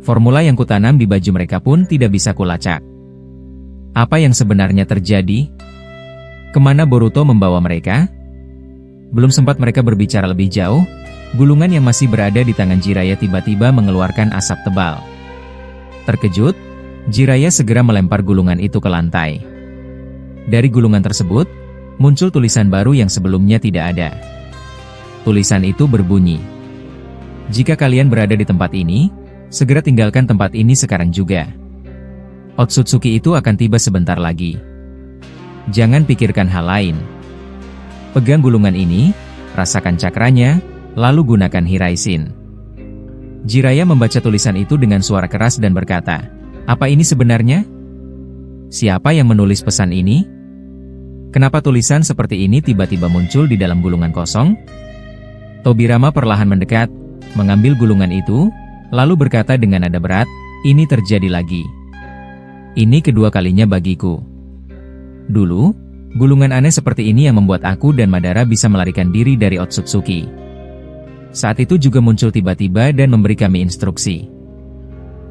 Formula yang kutanam di baju mereka pun tidak bisa kulacak. Apa yang sebenarnya terjadi? Kemana Boruto membawa mereka? Belum sempat mereka berbicara lebih jauh, gulungan yang masih berada di tangan Jiraiya tiba-tiba mengeluarkan asap tebal. Terkejut, Jiraiya segera melempar gulungan itu ke lantai. Dari gulungan tersebut, muncul tulisan baru yang sebelumnya tidak ada. Tulisan itu berbunyi, "Jika kalian berada di tempat ini, segera tinggalkan tempat ini sekarang juga. Otsutsuki itu akan tiba sebentar lagi. Jangan pikirkan hal lain. Pegang gulungan ini, rasakan cakranya, lalu gunakan Hiraishin." Jiraiya membaca tulisan itu dengan suara keras dan berkata, "Apa ini sebenarnya? Siapa yang menulis pesan ini? Kenapa tulisan seperti ini tiba-tiba muncul di dalam gulungan kosong?" Tobirama perlahan mendekat, mengambil gulungan itu, lalu berkata dengan nada berat, "Ini terjadi lagi. Ini kedua kalinya bagiku. Dulu, gulungan aneh seperti ini yang membuat aku dan Madara bisa melarikan diri dari Otsutsuki. Saat itu juga muncul tiba-tiba dan memberi kami instruksi.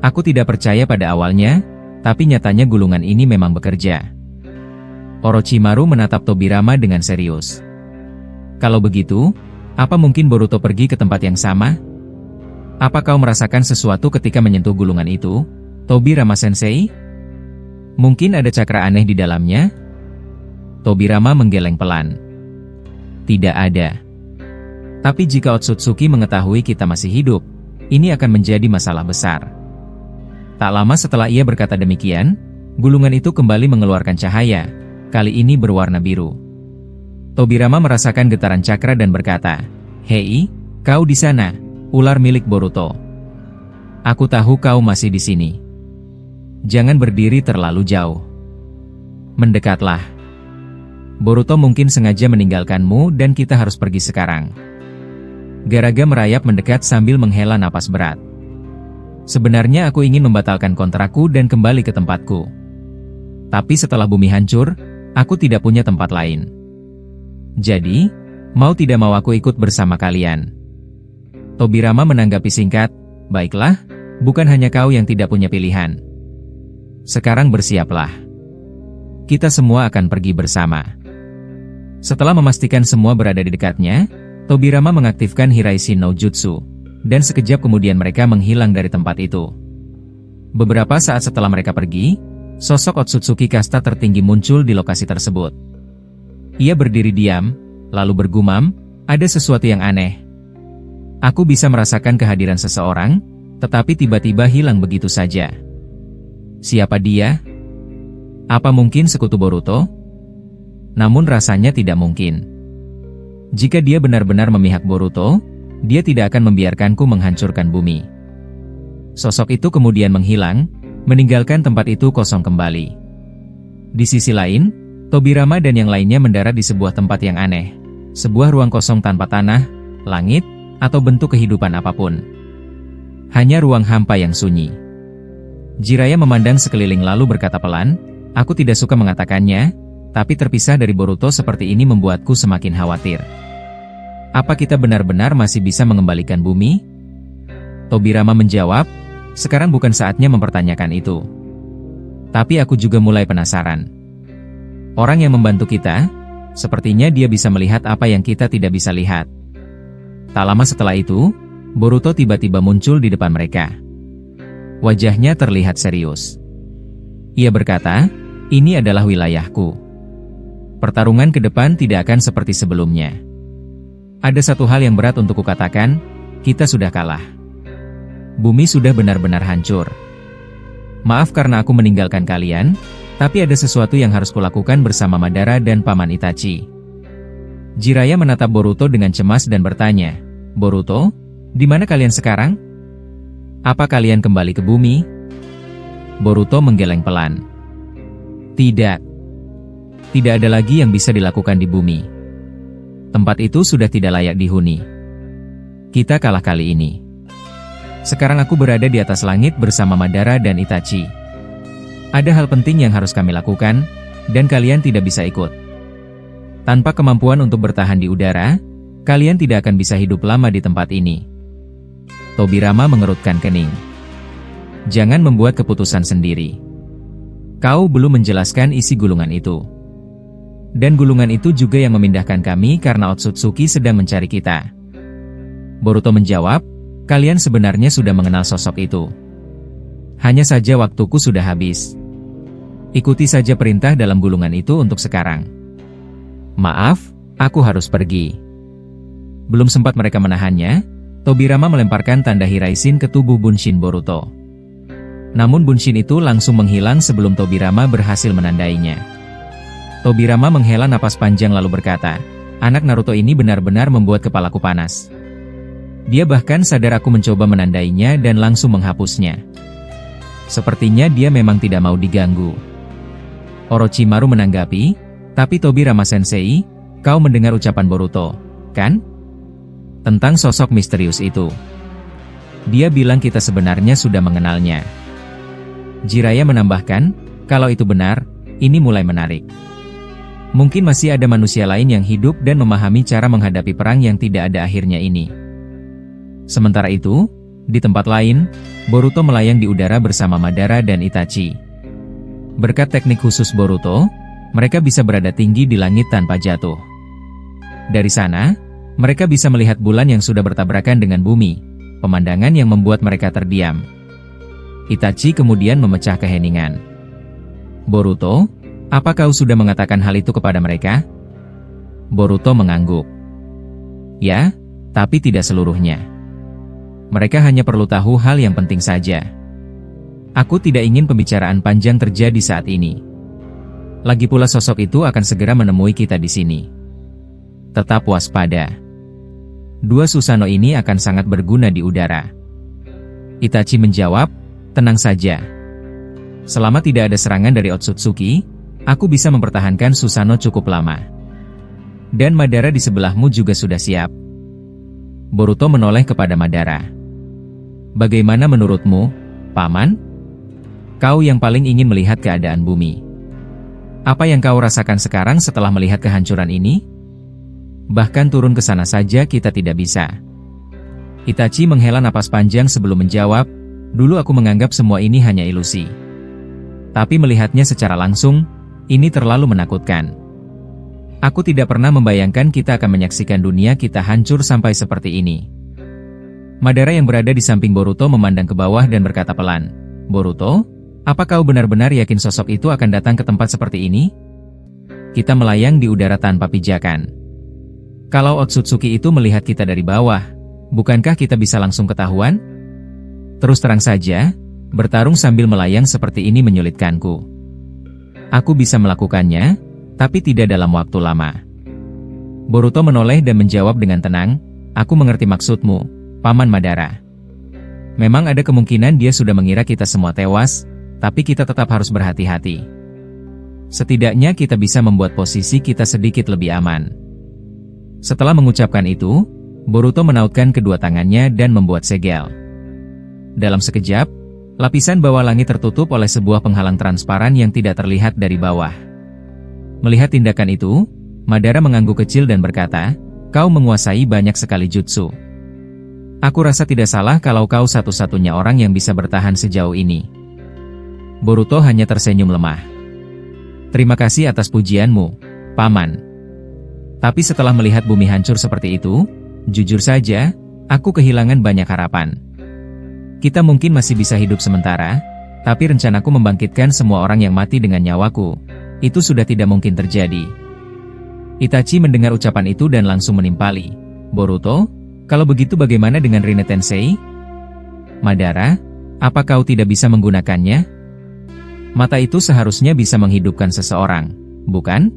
Aku tidak percaya pada awalnya, tapi nyatanya gulungan ini memang bekerja." Orochimaru menatap Tobirama dengan serius. "Kalau begitu, apa mungkin Boruto pergi ke tempat yang sama? Apa kau merasakan sesuatu ketika menyentuh gulungan itu, Tobirama Sensei? Mungkin ada cakra aneh di dalamnya?" Tobirama menggeleng pelan. "Tidak ada. Tapi jika Otsutsuki mengetahui kita masih hidup, ini akan menjadi masalah besar." Tak lama setelah ia berkata demikian, gulungan itu kembali mengeluarkan cahaya, kali ini berwarna biru. Tobirama merasakan getaran cakra dan berkata, "Hei, kau di sana, ular milik Boruto. Aku tahu kau masih di sini. Jangan berdiri terlalu jauh. Mendekatlah. Boruto mungkin sengaja meninggalkanmu dan kita harus pergi sekarang." Garaga merayap mendekat sambil menghela napas berat. "Sebenarnya aku ingin membatalkan kontrakku dan kembali ke tempatku. Tapi setelah bumi hancur, aku tidak punya tempat lain. Jadi, mau tidak mau aku ikut bersama kalian." Tobirama menanggapi singkat, "Baiklah, bukan hanya kau yang tidak punya pilihan. Sekarang bersiaplah. Kita semua akan pergi bersama." Setelah memastikan semua berada di dekatnya, Tobirama mengaktifkan Hiraishin no Jutsu, dan sekejap kemudian mereka menghilang dari tempat itu. Beberapa saat setelah mereka pergi, sosok Otsutsuki kasta tertinggi muncul di lokasi tersebut. Ia berdiri diam, lalu bergumam, "Ada sesuatu yang aneh. Aku bisa merasakan kehadiran seseorang, tetapi tiba-tiba hilang begitu saja. Siapa dia? Apa mungkin sekutu Boruto? Namun rasanya tidak mungkin. Jika dia benar-benar memihak Boruto, dia tidak akan membiarkanku menghancurkan bumi. Sosok itu kemudian menghilang, meninggalkan tempat itu kosong kembali. Di sisi lain, Tobirama dan yang lainnya mendarat di sebuah tempat yang aneh. Sebuah ruang kosong tanpa tanah, langit, atau bentuk kehidupan apapun. Hanya ruang hampa yang sunyi. Jiraiya memandang sekeliling lalu berkata pelan, "Aku tidak suka mengatakannya, tapi terpisah dari Boruto seperti ini membuatku semakin khawatir. Apa kita benar-benar masih bisa mengembalikan bumi?" Tobirama menjawab, "Sekarang bukan saatnya mempertanyakan itu. Tapi aku juga mulai penasaran. Orang yang membantu kita, sepertinya dia bisa melihat apa yang kita tidak bisa lihat." Tak lama setelah itu, Boruto tiba-tiba muncul di depan mereka. Wajahnya terlihat serius. Ia berkata, "Ini adalah wilayahku. Pertarungan ke depan tidak akan seperti sebelumnya. Ada satu hal yang berat untuk kukatakan, kita sudah kalah. Bumi sudah benar-benar hancur. Maaf karena aku meninggalkan kalian, tapi ada sesuatu yang harus kulakukan bersama Madara dan Paman Itachi." Jiraiya menatap Boruto dengan cemas dan bertanya, "Boruto, di mana kalian sekarang? Apa kalian kembali ke bumi?" Boruto menggeleng pelan. Tidak. Tidak ada lagi yang bisa dilakukan di bumi. Tempat itu sudah tidak layak dihuni. Kita kalah kali ini. Sekarang aku berada di atas langit bersama Madara dan Itachi. Ada hal penting yang harus kami lakukan, dan kalian tidak bisa ikut. Tanpa kemampuan untuk bertahan di udara, kalian tidak akan bisa hidup lama di tempat ini. Tobirama mengerutkan kening. Jangan membuat keputusan sendiri. Kau belum menjelaskan isi gulungan itu. Dan gulungan itu juga yang memindahkan kami karena Otsutsuki sedang mencari kita. Boruto menjawab, kalian sebenarnya sudah mengenal sosok itu. Hanya saja waktuku sudah habis. Ikuti saja perintah dalam gulungan itu untuk sekarang. Maaf, aku harus pergi. Belum sempat mereka menahannya, Tobirama melemparkan tanda Hiraisin ke tubuh Bunshin Boruto. Namun Bunshin itu langsung menghilang sebelum Tobirama berhasil menandainya. Tobirama menghela napas panjang lalu berkata, "Anak Naruto ini benar-benar membuat kepalaku panas." Dia bahkan sadar aku mencoba menandainya dan langsung menghapusnya. Sepertinya dia memang tidak mau diganggu. Orochimaru menanggapi, "Tapi Tobirama Sensei, kau mendengar ucapan Boruto, kan? Tentang sosok misterius itu. Dia bilang kita sebenarnya sudah mengenalnya." Jiraiya menambahkan, "Kalau itu benar, ini mulai menarik. Mungkin masih ada manusia lain yang hidup dan memahami cara menghadapi perang yang tidak ada akhirnya ini." Sementara itu, di tempat lain, Boruto melayang di udara bersama Madara dan Itachi. Berkat teknik khusus Boruto, mereka bisa berada tinggi di langit tanpa jatuh. Dari sana, mereka bisa melihat bulan yang sudah bertabrakan dengan bumi, pemandangan yang membuat mereka terdiam. Itachi kemudian memecah keheningan. "Boruto, apa kau sudah mengatakan hal itu kepada mereka?" Boruto mengangguk. "Ya, tapi tidak seluruhnya. Mereka hanya perlu tahu hal yang penting saja. Aku tidak ingin pembicaraan panjang terjadi saat ini. Lagi pula sosok itu akan segera menemui kita di sini. Tetap waspada. Dua Susanoo ini akan sangat berguna di udara." Itachi menjawab, "Tenang saja. Selama tidak ada serangan dari Otsutsuki, aku bisa mempertahankan Susanoo cukup lama. Dan Madara di sebelahmu juga sudah siap." Boruto menoleh kepada Madara. "Bagaimana menurutmu, Paman? Kau yang paling ingin melihat keadaan bumi. Apa yang kau rasakan sekarang setelah melihat kehancuran ini? Bahkan turun ke sana saja kita tidak bisa." Itachi menghela napas panjang sebelum menjawab, "Dulu aku menganggap semua ini hanya ilusi. Tapi melihatnya secara langsung, ini terlalu menakutkan. Aku tidak pernah membayangkan kita akan menyaksikan dunia kita hancur sampai seperti ini." Madara yang berada di samping Boruto memandang ke bawah dan berkata pelan, "Boruto, apa kau benar-benar yakin sosok itu akan datang ke tempat seperti ini? Kita melayang di udara tanpa pijakan. Kalau Otsutsuki itu melihat kita dari bawah, Bukankah kita bisa langsung ketahuan? Terus terang saja, bertarung sambil melayang seperti ini menyulitkanku. Aku bisa melakukannya, tapi tidak dalam waktu lama. Boruto menoleh dan menjawab dengan tenang, aku mengerti maksudmu, Paman Madara. Memang ada kemungkinan dia sudah mengira kita semua tewas, tapi kita tetap harus berhati-hati. Setidaknya kita bisa membuat posisi kita sedikit lebih aman. Setelah mengucapkan itu, Boruto menautkan kedua tangannya dan membuat segel. Dalam sekejap, lapisan bawah langit tertutup oleh sebuah penghalang transparan yang tidak terlihat dari bawah. Melihat tindakan itu, Madara mengangguk kecil dan berkata, kau menguasai banyak sekali jutsu. Aku rasa tidak salah kalau kau satu-satunya orang yang bisa bertahan sejauh ini. Boruto hanya tersenyum lemah. Terima kasih atas pujianmu, Paman. Tapi setelah melihat bumi hancur seperti itu, jujur saja, aku kehilangan banyak harapan. Kita mungkin masih bisa hidup sementara, tapi rencanaku membangkitkan semua orang yang mati dengan nyawaku, itu sudah tidak mungkin terjadi. Itachi mendengar ucapan itu dan langsung menimpali. Boruto, kalau begitu bagaimana dengan Rinne Tensei? Madara, apa kau tidak bisa menggunakannya? Mata itu seharusnya bisa menghidupkan seseorang, bukan?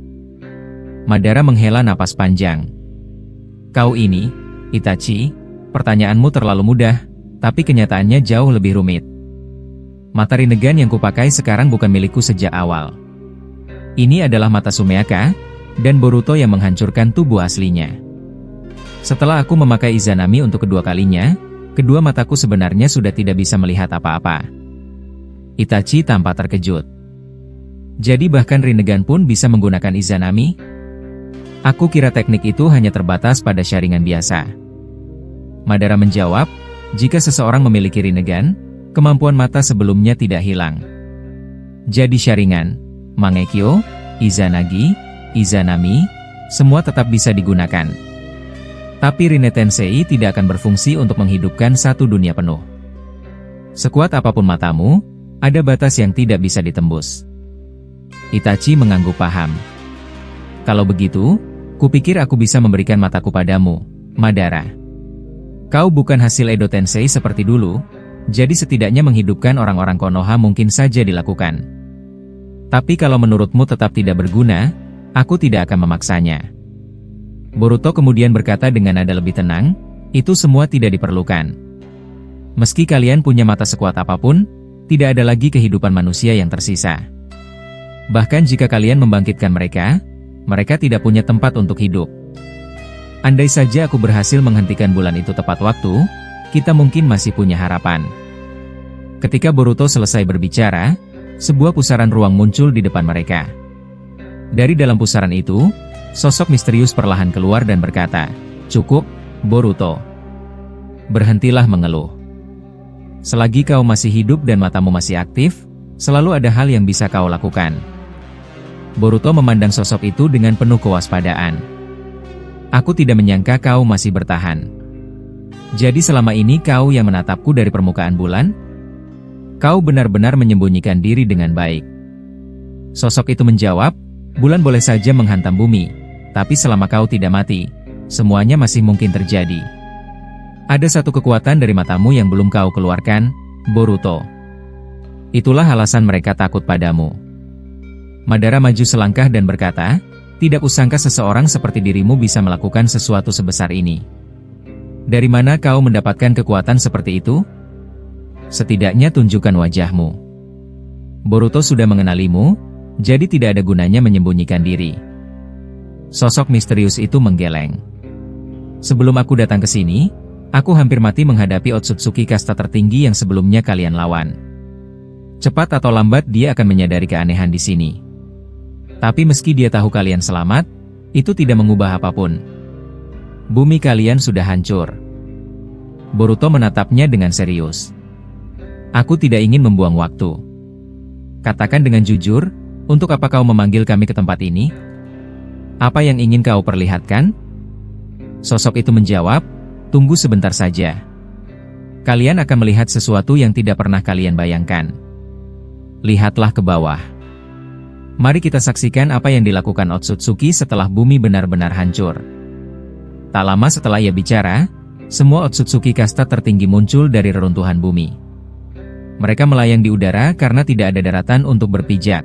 Madara menghela napas panjang. Kau ini, Itachi, pertanyaanmu terlalu mudah, tapi kenyataannya jauh lebih rumit. Mata Rinnegan yang kupakai sekarang bukan milikku sejak awal. Ini adalah mata Sumeaka, dan Boruto yang menghancurkan tubuh aslinya. Setelah aku memakai Izanami untuk kedua kalinya, kedua mataku sebenarnya sudah tidak bisa melihat apa-apa. Itachi tampak terkejut. Jadi bahkan Rinnegan pun bisa menggunakan Izanami? Aku kira teknik itu hanya terbatas pada sharingan biasa. Madara menjawab, jika seseorang memiliki Rinnegan, kemampuan mata sebelumnya tidak hilang. Jadi sharingan, Mangekyo, Izanagi, Izanami, semua tetap bisa digunakan. Tapi Rinne Tensei tidak akan berfungsi untuk menghidupkan satu dunia penuh. Sekuat apapun matamu, ada batas yang tidak bisa ditembus. Itachi mengangguk paham. Kalau begitu, kupikir aku bisa memberikan mataku padamu, Madara. Kau bukan hasil Edo Tensei seperti dulu, jadi setidaknya menghidupkan orang-orang Konoha mungkin saja dilakukan. Tapi kalau menurutmu tetap tidak berguna, aku tidak akan memaksanya. Boruto kemudian berkata dengan nada lebih tenang, itu semua tidak diperlukan. Meski kalian punya mata sekuat apapun, tidak ada lagi kehidupan manusia yang tersisa. Bahkan jika kalian membangkitkan mereka, mereka tidak punya tempat untuk hidup. Andai saja aku berhasil menghentikan bulan itu tepat waktu, kita mungkin masih punya harapan. Ketika Boruto selesai berbicara, sebuah pusaran ruang muncul di depan mereka. Dari dalam pusaran itu, sosok misterius perlahan keluar dan berkata, cukup, Boruto. Berhentilah mengeluh. Selagi kau masih hidup dan matamu masih aktif, selalu ada hal yang bisa kau lakukan. Boruto memandang sosok itu dengan penuh kewaspadaan. Aku tidak menyangka kau masih bertahan. Jadi selama ini kau yang menatapku dari permukaan bulan? Kau benar-benar menyembunyikan diri dengan baik. Sosok itu menjawab, bulan boleh saja menghantam bumi, tapi selama kau tidak mati, semuanya masih mungkin terjadi. Ada satu kekuatan dari matamu yang belum kau keluarkan, Boruto. Itulah alasan mereka takut padamu. Madara maju selangkah dan berkata, tidak usangka seseorang seperti dirimu bisa melakukan sesuatu sebesar ini. Dari mana kau mendapatkan kekuatan seperti itu? Setidaknya tunjukkan wajahmu. Boruto sudah mengenalimu, jadi tidak ada gunanya menyembunyikan diri. Sosok misterius itu menggeleng. Sebelum aku datang ke sini, aku hampir mati menghadapi Otsutsuki kasta tertinggi yang sebelumnya kalian lawan. Cepat atau lambat dia akan menyadari keanehan di sini. Tapi meski dia tahu kalian selamat, itu tidak mengubah apapun. Bumi kalian sudah hancur. Boruto menatapnya dengan serius. Aku tidak ingin membuang waktu. Katakan dengan jujur, untuk apa kau memanggil kami ke tempat ini? Apa yang ingin kau perlihatkan? Sosok itu menjawab, tunggu sebentar saja. Kalian akan melihat sesuatu yang tidak pernah kalian bayangkan. Lihatlah ke bawah. Mari kita saksikan apa yang dilakukan Otsutsuki setelah bumi benar-benar hancur. Tak lama setelah ia bicara, Semua Otsutsuki kasta tertinggi muncul dari reruntuhan bumi. Mereka melayang di udara karena tidak ada daratan untuk berpijak.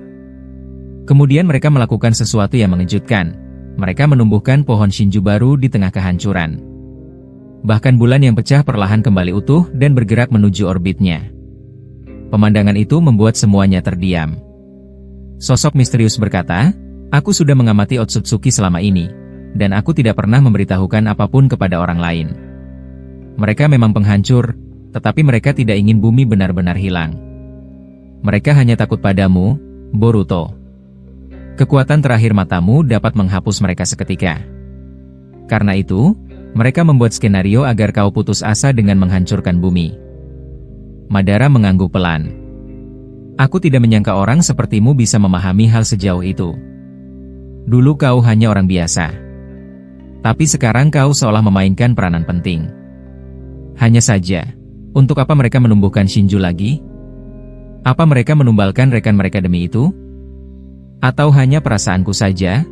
Kemudian mereka melakukan sesuatu yang mengejutkan. Mereka menumbuhkan pohon Shinju baru di tengah kehancuran. Bahkan bulan yang pecah perlahan kembali utuh dan bergerak menuju orbitnya. Pemandangan itu membuat semuanya terdiam. Sosok misterius berkata, "Aku sudah mengamati Otsutsuki selama ini, dan aku tidak pernah memberitahukan apapun kepada orang lain. Mereka memang penghancur, tetapi mereka tidak ingin bumi benar-benar hilang. Mereka hanya takut padamu, Boruto. Kekuatan terakhir matamu dapat menghapus mereka seketika. Karena itu, mereka membuat skenario agar kau putus asa dengan menghancurkan bumi." Madara mengangguk pelan. "Aku tidak menyangka orang sepertimu bisa memahami hal sejauh itu. Dulu kau hanya orang biasa. Tapi sekarang kau seolah memainkan peranan penting. Hanya saja, untuk apa mereka menumbuhkan Shinju lagi? Apa mereka menumbalkan rekan mereka demi itu? Atau hanya perasaanku saja?"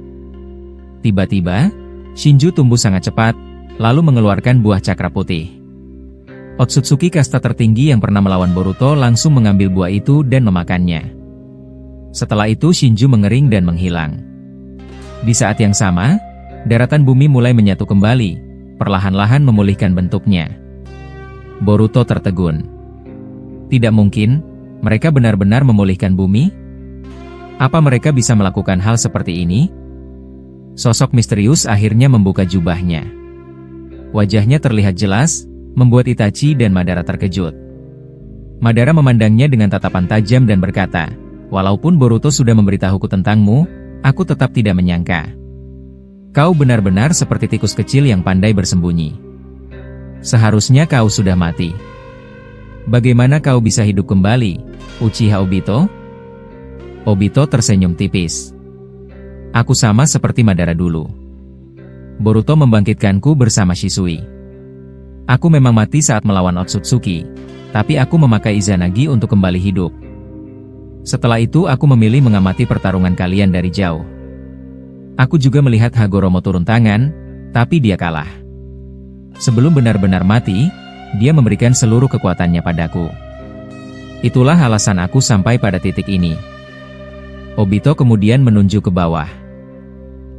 Tiba-tiba, Shinju tumbuh sangat cepat, lalu mengeluarkan buah cakra putih. Otsutsuki kasta tertinggi yang pernah melawan Boruto langsung mengambil buah itu dan memakannya. Setelah itu Shinju mengering dan menghilang. Di saat yang sama, daratan bumi mulai menyatu kembali, perlahan-lahan memulihkan bentuknya. Boruto tertegun. Tidak mungkin, mereka benar-benar memulihkan bumi? Apa mereka bisa melakukan hal seperti ini? Sosok misterius akhirnya membuka jubahnya. Wajahnya terlihat jelas, membuat Itachi dan Madara terkejut. Madara memandangnya dengan tatapan tajam dan berkata, "Walaupun Boruto sudah memberitahuku tentangmu, aku tetap tidak menyangka. Kau benar-benar seperti tikus kecil yang pandai bersembunyi. Seharusnya kau sudah mati. Bagaimana kau bisa hidup kembali, Uchiha Obito?" Obito tersenyum tipis. "Aku sama seperti Madara dulu. Boruto membangkitkanku bersama Shisui. Aku memang mati saat melawan Otsutsuki, tapi aku memakai Izanagi untuk kembali hidup. Setelah itu aku memilih mengamati pertarungan kalian dari jauh. Aku juga melihat Hagoromo turun tangan, tapi dia kalah. Sebelum benar-benar mati, dia memberikan seluruh kekuatannya padaku. Itulah alasan aku sampai pada titik ini." Obito kemudian menunjuk ke bawah.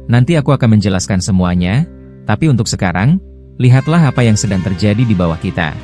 "Nanti aku akan menjelaskan semuanya, tapi untuk sekarang, lihatlah apa yang sedang terjadi di bawah kita."